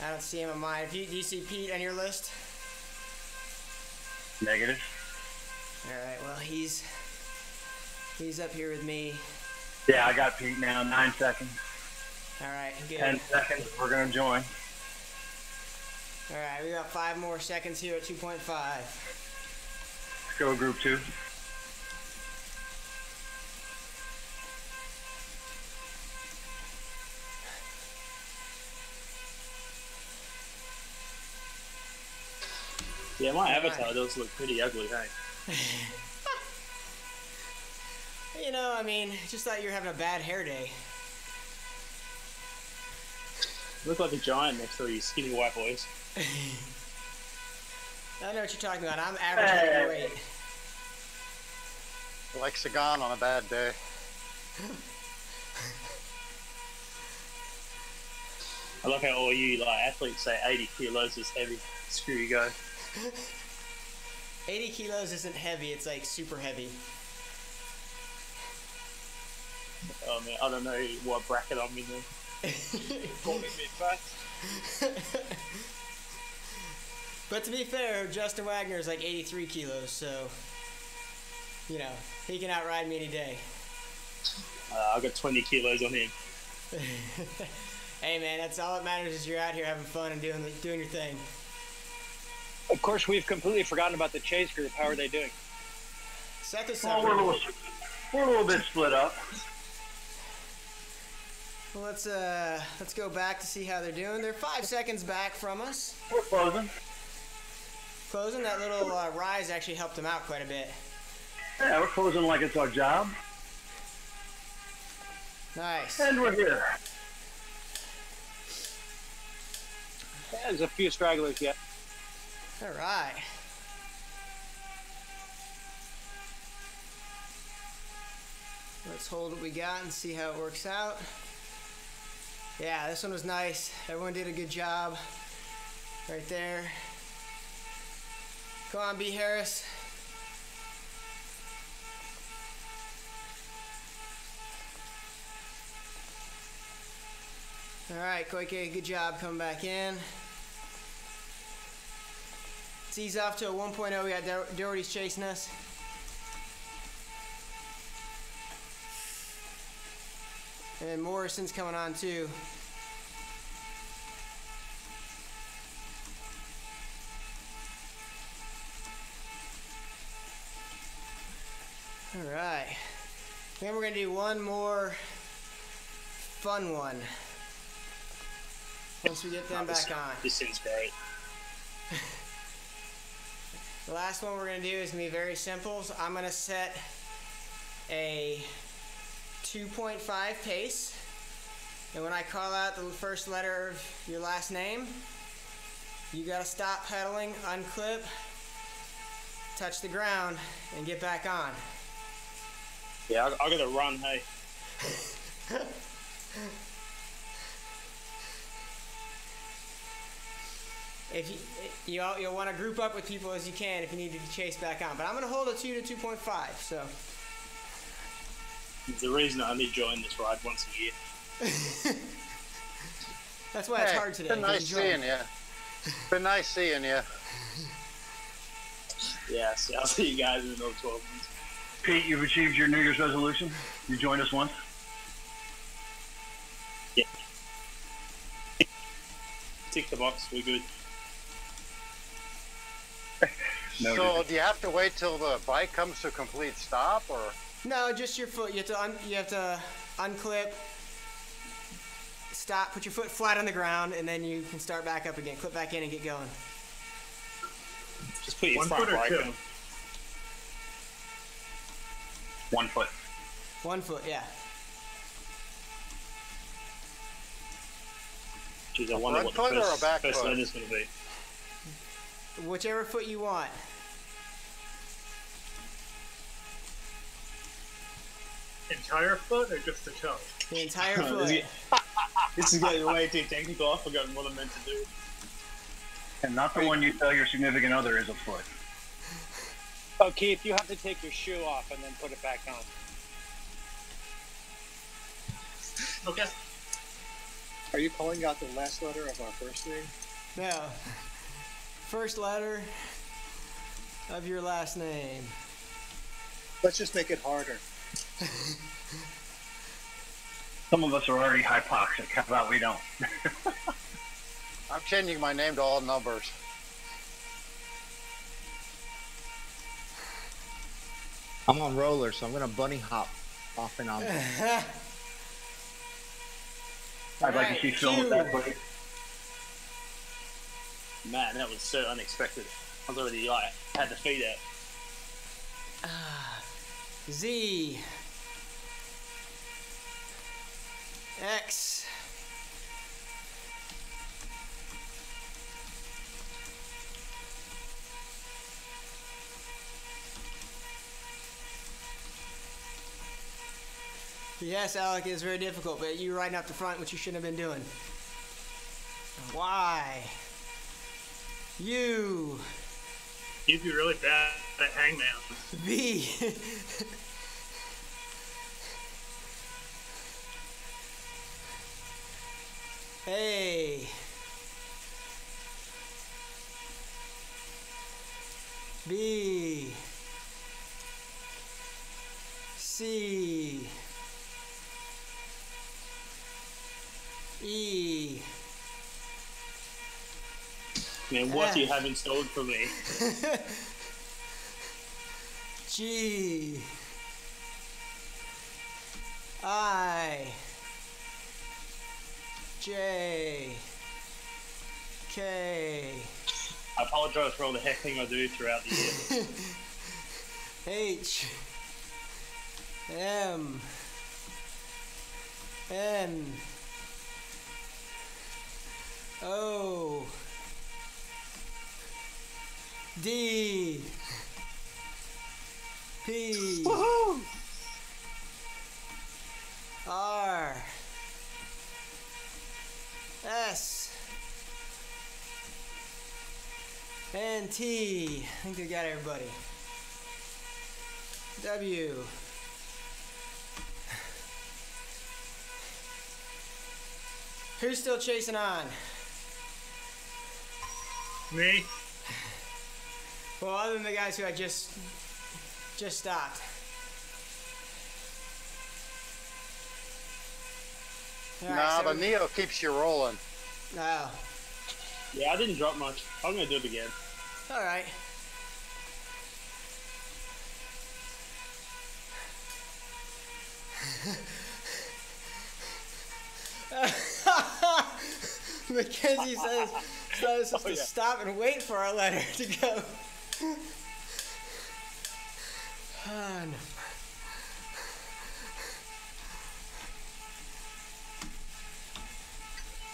I don't see him on mine. Do you see Pete on your list? Negative. All right. Well, he's up here with me. Yeah, I got Pete now. 9 seconds. All right. Good. 10 seconds. We're gonna join. All right. We got 5 more seconds here at 2.5. Let's go, group 2. Yeah, my avatar does look pretty ugly, hey? You know, I mean, just thought you were having a bad hair day. You look like a giant next to these skinny white boys. I know what you're talking about. I'm average height weight. Like Sagan on a bad day. I like how all you athletes say 80 kilos is heavy. Screw you guys. 80 kilos isn't heavy. It's like super heavy. Oh man, I don't know what bracket I'm in there. Calling me fat. But to be fair, Justin Wagner is like 83 kilos, so, you know, he can outride me any day. I got 20 kilos on him. Hey man, that's all that matters is you're out here having fun and doing your thing. Of course, we've completely forgotten about the chase group. How are they doing? Seth is Well, suffering. we're a little bit split up. Well, let's go back to see how they're doing. They're 5 seconds back from us. We're closing. Closing. That little rise actually helped them out quite a bit. Yeah, we're closing like it's our job. Nice. And we're here. Yeah, there's a few stragglers yet. All right. Let's hold what we got and see how it works out. Yeah, this one was nice. Everyone did a good job right there. Come on, B. Harris. All right, Koike, good job coming back in. Let's ease off to a 1.0. We got Doherty's chasing us. And Morrison's coming on too. All right. Then we're going to do one more fun one. Once we get them back on. This seems great. The last one we're going to do is going to be very simple. So I'm going to set a 2.5 pace. And when I call out the first letter of your last name, you got to stop pedaling, unclip, touch the ground, and get back on. Yeah, I got to run, hey. If you'll want to group up with people as you can if you need to chase back on. But I'm going to hold a 2 to 2.5, so. It's the reason I only join this ride once a year. That's why it's hard today. Been nice seeing you. Been nice seeing you. Yeah, so I'll see you guys in another 12 months. Pete, you've achieved your New Year's resolution. You joined us once. Yeah. Tick the box, we're good. No, So do you have to wait till the bike comes to a complete stop, or? No, just your foot. You have to unclip, stop, put your foot flat on the ground, and then you can start back up again. Clip back in and get going. Just put your 1 front foot or brake 2? on. 1 foot. 1 foot, yeah. Geez, I wonder what front the foot or a first, back first foot? letter's going to be. Whichever foot you want. Entire foot or just the toe? The entire foot. This is getting way too technical. I've forgotten what I meant to do. And not the one you tell your significant other is a foot. Oh, Keith, you have to take your shoe off and then put it back on. Okay. Are you calling out the last letter of our first name? No. First letter of your last name. Let's just make it harder. Some of us are already hypoxic. How about we don't? I'm changing my name to all numbers. I'm on roller, so I'm gonna bunny hop off and on. I'd like to see Phil with that plate. Man, that was so unexpected. I was already like had the feet out. Z. X. Yes, Alec, it's very difficult, but you're riding up the front, which you shouldn't have been doing. Y. U. You'd be really bad at hangman. V. A. B. C. E. Man, what do you have installed for me? G. I. J. K. I apologize for all the heckling I do throughout the year. H. M. N. O. D. P. Woohoo! R. S. And T. I think we got everybody. W. Who's still chasing on? Me? Well, other than the guys who I just stopped. All right, Nah, so the Neo keeps you rolling. no. Yeah, I didn't drop much. I'm gonna do it again. All right. Mackenzie says us to stop and wait for our letter to go. Oh, no.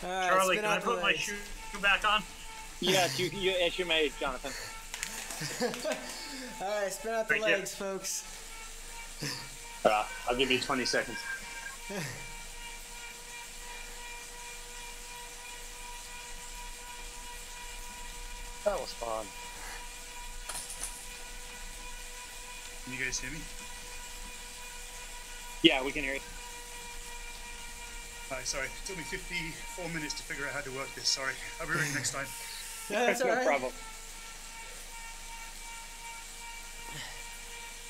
Charlie, can I put my shoe back on? Yes, you may, Jonathan. All right, spin out the legs, folks. I'll give you 20 seconds. That was fun. Can you guys hear me? Yeah, we can hear you. Hi, sorry. It took me 54 minutes to figure out how to work this. Sorry. I'll be ready next time. No, that's all right. No problem.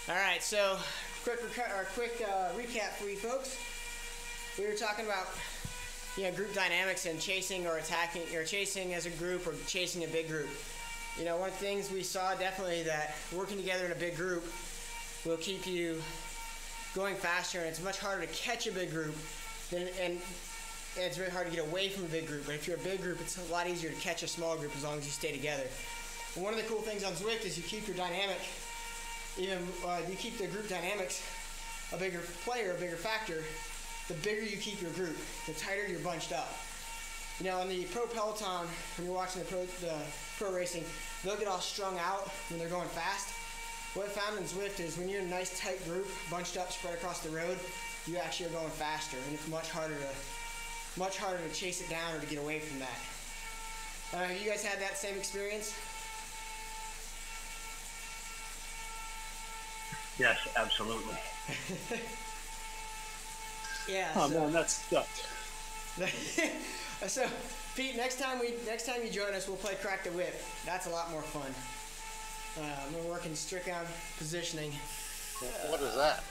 All right, so quick recap for you folks. We were talking about group dynamics and chasing or attacking, or chasing as a group or chasing a big group. One of the things we saw definitely that working together in a big group will keep you going faster, and it's much harder to catch a big group and it's really hard to get away from a big group. But if you're a big group, it's a lot easier to catch a small group as long as you stay together. And one of the cool things on Zwift is you keep your dynamic, you keep the group dynamics a bigger player, a bigger factor. The bigger you keep your group, the tighter you're bunched up. On the pro peloton, when you're watching the pro racing, they'll get all strung out when they're going fast. What I found in Zwift is when you're in a nice tight group, bunched up, spread across the road, you actually are going faster, and it's much harder to chase it down or to get away from that. Have you guys had that same experience? Yes, absolutely. Yeah. Oh man, that sucked. So, Pete, next time you join us, we'll play Crack the Whip. That's a lot more fun. We're working strict on positioning. What is that?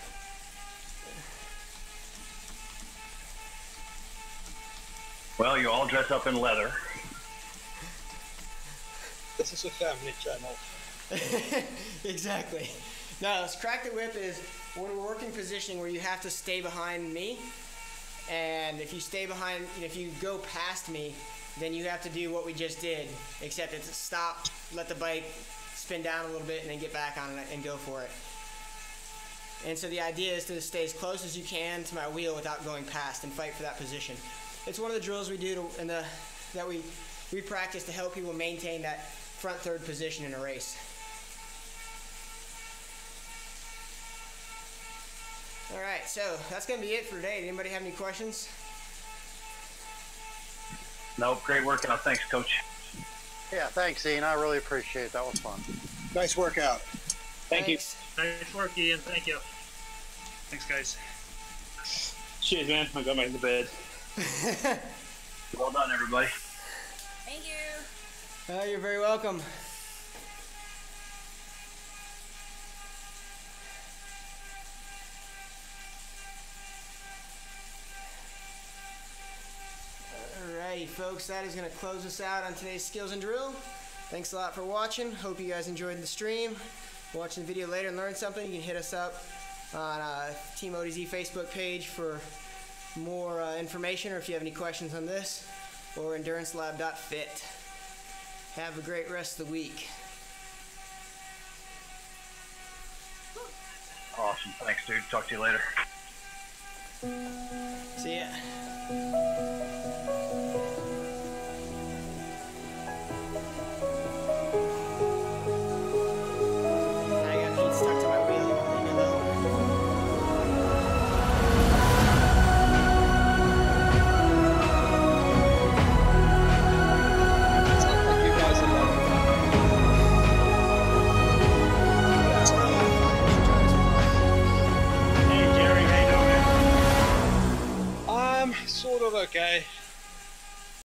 Well, you all dress up in leather. This is a family channel. Exactly. No, Crack the Whip is when we're working positioning where you have to stay behind me, and if you go past me, then you have to do what we just did, except it's stop, let the bike spin down a little bit, and then get back on it and go for it. And so the idea is to stay as close as you can to my wheel without going past and fight for that position. It's one of the drills we do that we practice to help people maintain that front third position in a race. All right, so that's going to be it for today. Did anybody have any questions? Nope, great workout. Thanks, Coach. Yeah, thanks, Ian. I really appreciate it. That was fun. Nice workout. Thank you. Nice work, Ian. Thank you. Thanks, guys. Cheers, man. I got back to bed. Well done, everybody. Thank you. You're very welcome. Alrighty, folks, that is going to close us out on today's Skills and Drill. Thanks a lot for watching. Hope you guys enjoyed the stream. Watching the video later and learn something, you can hit us up on Team ODZ Facebook page for more information, or if you have any questions on this, or endurancelab.fit. Have a great rest of the week. Awesome. Thanks, dude. Talk to you later. See ya.